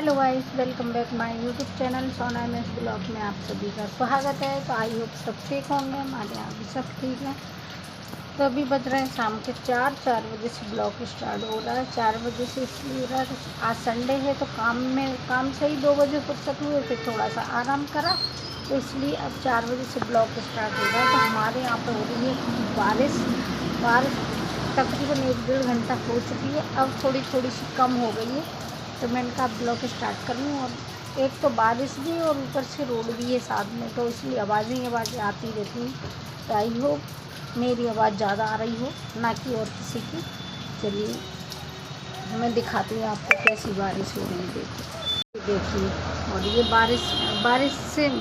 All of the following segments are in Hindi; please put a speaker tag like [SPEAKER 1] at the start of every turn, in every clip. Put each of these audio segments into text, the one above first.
[SPEAKER 1] Hello guys, welcome back my YouTube channel सोना एमएस ब्लॉग में आप सभी का स्वागत है। तो आई होप सब ठीक होंगे, हमारे यहाँ भी सब ठीक है। तो अभी बज रहे हैं शाम के 4 बजे से ब्लॉग स्टार्ट हो रहा है। 4 बजे से इसलिए हो रहा है, आज संडे है तो काम से ही 2 बजे फुर्सत हुए, फिर थोड़ा सा आराम करा, तो इसलिए अब 4 बजे से ब्लॉग स्टार्ट हो रहा है। तो हमारे यहाँ पर हो रही है बारिश तकरीबन 1-1.5 घंटा हो चुकी है, अब थोड़ी थोड़ी सी कम हो गई है। तो मैंने कहा ब्लॉग स्टार्ट कर लूँ, और एक तो बारिश भी और ऊपर से रोड भी है साथ में, तो इसलिए आवाज़ें आती रहती हैं। तो आई होप मेरी आवाज़ ज़्यादा आ रही हो, ना कि और किसी की। चलिए मैं दिखाती हूँ आपको कैसी बारिश हो रही है। देखिए, और ये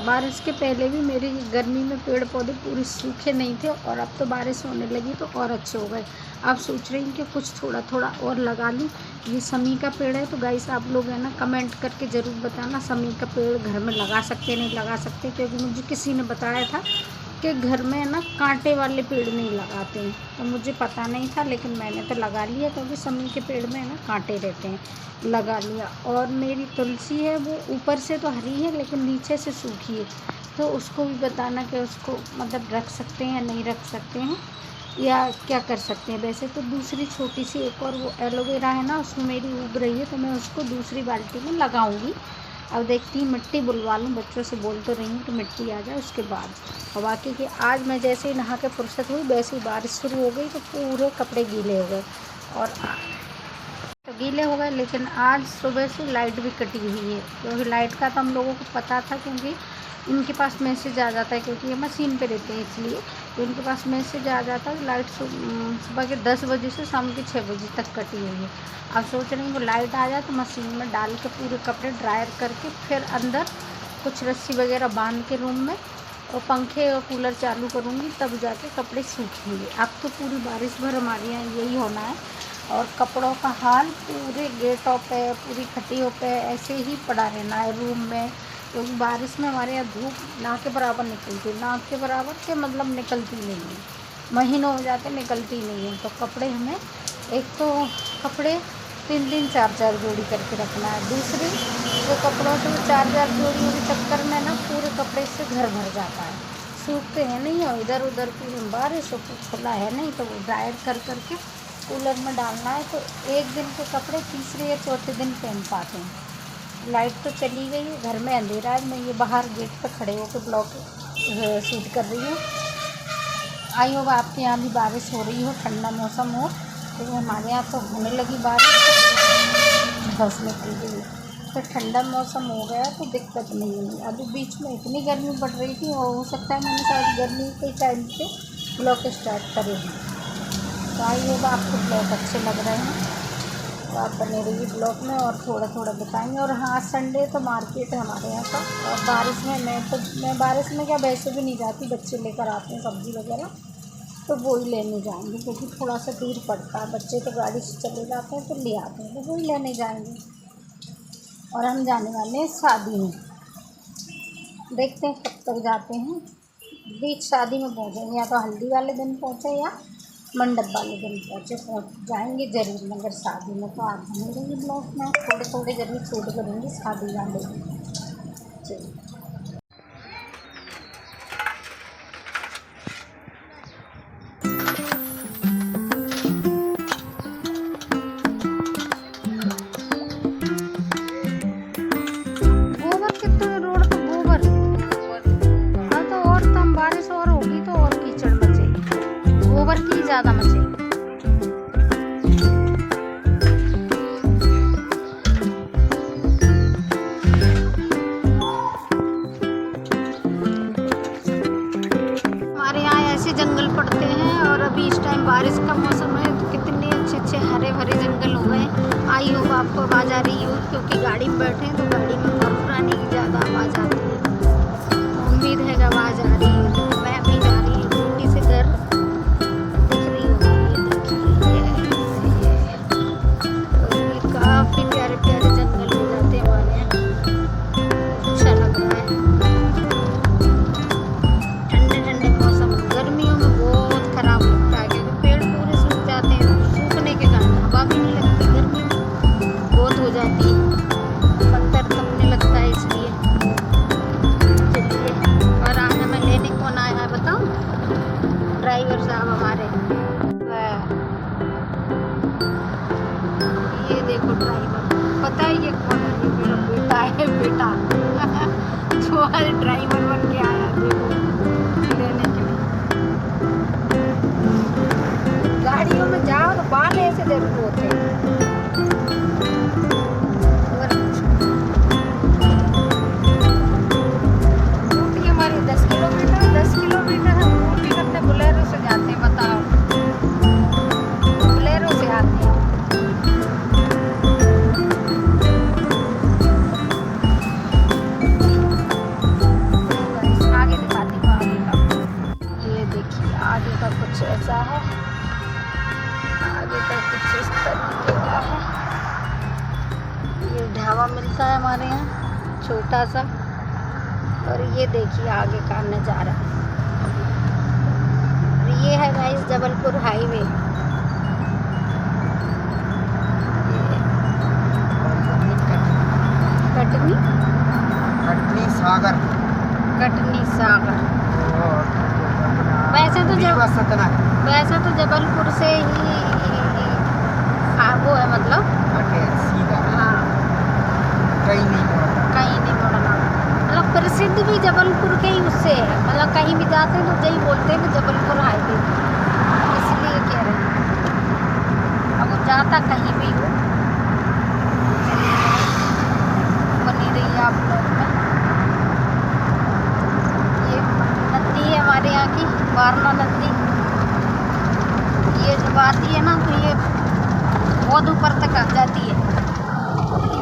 [SPEAKER 1] बारिश के पहले भी मेरी गर्मी में पेड़ पौधे पूरे सूखे नहीं थे, और अब तो बारिश होने लगी तो और अच्छे हो गए। आप सोच रही हैं कि कुछ थोड़ा थोड़ा और लगा लूँ। ये समी का पेड़ है, तो गाइस आप लोग है ना कमेंट करके ज़रूर बताना समी का पेड़ घर में लगा सकते नहीं लगा सकते, क्योंकि मुझे किसी ने बताया था कि घर में है ना कांटे वाले पेड़ नहीं लगाते हैं। तो मुझे पता नहीं था, लेकिन मैंने तो लगा लिया, क्योंकि समी के पेड़ में है ना कांटे रहते हैं, लगा लिया। और मेरी तुलसी है, वो ऊपर से तो हरी है लेकिन नीचे से सूखी है, तो उसको भी बताना कि उसको मतलब रख सकते हैं या नहीं रख सकते हैं, या क्या कर सकते हैं। वैसे तो दूसरी छोटी सी एक और वो एलोवेरा है ना, उसमें मेरी उग रही है, तो मैं उसको दूसरी बाल्टी में लगाऊंगी। अब देखती हूँ, मिट्टी बुलवा लूँ, बच्चों से बोल तो रही हूँ कि मिट्टी आ जाए उसके बाद। और बाकी कि आज मैं जैसे ही नहा के फुर्सत हुई, वैसे ही बारिश शुरू हो गई, तो पूरे कपड़े गीले हो गए, और तो गीले हो गए। लेकिन आज सुबह से लाइट भी कटी हुई है, क्योंकि लाइट का तो हम लोगों को पता था, क्योंकि इनके पास मैसेज आ जाता है, क्योंकि ये मशीन पे रहते हैं, इसलिए तो इनके पास मैसेज आ जाता है। लाइट सुबह के 10 बजे से शाम के 6 बजे तक कटी हुई है। अब सोच रही हूँ वो लाइट आ जाए तो मशीन में डाल के पूरे कपड़े ड्रायर करके, फिर अंदर कुछ रस्सी वगैरह बांध के रूम में, और पंखे और कूलर चालू करूँगी, तब जाके कपड़े सूखेंगे। अब तो पूरी बारिश भर हमारे यहाँ यही होना है, और कपड़ों का हाल पूरे गेटों पे, पूरी खटियों पे ऐसे ही पड़ा रहना है रूम में, क्योंकि बारिश में हमारे यहाँ धूप ना के बराबर निकलती है, ना के बराबर के मतलब निकलती नहीं है, महीनों हो जाते निकलती नहीं है। तो कपड़े हमें, एक तो कपड़े 3-3 4-4 जोड़ी करके रखना है, दूसरी वो कपड़ों से 4-4 जोड़ियों के चक्कर में ना पूरे कपड़े से घर भर जाता है, सूखते हैं नहीं, और इधर उधर की बारिश हो खुला है नहीं, तो वो ड्रायर कर करके कूलर में डालना है, तो एक दिन के कपड़े तीसरे या चौथे दिन पहन पाते हैं। लाइट तो चली गई है, घर में अंधेरा है, मैं ये बाहर गेट पर खड़े होकर ब्लॉग शूट कर रही हूँ। आई होगा आपके यहाँ भी बारिश हो रही हो, ठंडा मौसम हो, तो हमारे यहाँ तो होने लगी बारिश, बस निकल गई, तो ठंडा मौसम हो गया तो दिक्कत नहीं है। अभी बीच में इतनी गर्मी बढ़ रही थी, और हो सकता है मैंने शायद गर्मी के टाइम पे ब्लॉग स्टार्ट करेगी। तो आई होगा आपको ब्लॉग अच्छे लग रहे हैं तो आप बने रहिए ब्लॉग में, और थोड़ा थोड़ा बताएंगे। और हाँ, संडे तो मार्केट है हमारे यहाँ का, और बारिश में मैं बारिश में क्या वैसे भी नहीं जाती, बच्चे लेकर आते हैं सब्ज़ी वगैरह, तो वो ही लेने जाएंगे, क्योंकि थोड़ा सा दूर पड़ता है, बच्चे तो गाड़ी से चले जाते हैं तो ले आते हैं, तो वो ही लेने जाएंगे। और हम जाने वाले हैं शादी में, देखते हैं कब तक जाते हैं। बीच शादी में पहुँचेंगे, या तो हल्दी वाले दिन पहुँचे या मंडप वाले दिन पहुँच जाएंगे ज़रूर, मगर शादी में तो आप बने रहिए ब्लॉग में, थोड़े थोड़े ज़रूर शूट करेंगे शादी वाले दिन। चलिए, गोबर कितना है रोड पे, गोबर। हाँ, तो और तो हम बारिश और होगी तो और कीचड़ मचेगी, गोबर की ज़्यादा मचेगी। हमारे यहाँ ऐसे जंगल पड़ते हैं, और अभी इस टाइम बारिश का मौसम है, तो कितने अच्छे अच्छे हरे भरे जंगल हो गए। आई होप आपको आवाज़ आ रही हो, क्योंकि गाड़ी में बैठे हैं तो गाड़ी में पुरानी की ज़्यादा आवाज़ आती है, तो उम्मीद है कि आवाज़ आ रही है। मैं अभी जा रही हूँ ड्यूटी से घर, दिख रही होगी ये, तो ये काफ़ी प्यारे प्यारे जंगल हो जाते हैं हमारे यहाँ, अच्छा लग रहा है। ठंडे ठंडे मौसम, गर्मियों में बहुत ख़राब लगता है, क्योंकि पेड़ पूरे सूख जाते हैं, सूखने के कारण हवा भी नहीं लगती, गर्मी बहुत हो जाती है, पत्थर है बेटा जो आज ड्राइवर बन के आया देखो लेने के लिए। गाड़ियों में जाओ तो बाल ऐसे जरूर होते हैं। ऊटी हमारी 10 किलोमीटर हम ऊटी अपने बोलेरो से जाते हैं। बताओ, बोलेरो से आते हैं। आगे दिखाती हूँ आगे का। ये देखिए आगे का कुछ ऐसा है, आगे का कुछ इस तरीके का है। ये ढाबा मिलता है हमारे यहाँ छोटा सा। और ये देखिए आगे का नज़ारा। और ये है गाइस जबलपुर हाईवे। कटनी सागर। वैसे तो जबलपुर से ही वो है, मतलब हाँ कहीं नहीं मुड़ना। मतलब प्रसिद्ध भी जबलपुर के ही उससे है। मतलब कहीं भी जाते हैं तो यही बोलते हैं कि जबलपुर हाईवे, इसलिए कह रहे हैं। अब वो जाता कहीं भी हो, बनी रही है आप लोग में। ये नदी है हमारे यहाँ की, वारना नदी। ये जब आती है ना तो ये बहुत ऊपर तक आ जाती है।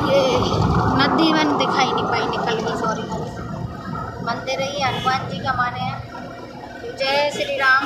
[SPEAKER 1] ये नदी मैंने दिखाई नहीं पाई, निकल गई, सॉरी। मंदिर है ये हनुमान जी का हमारे यहाँ। जय श्री राम।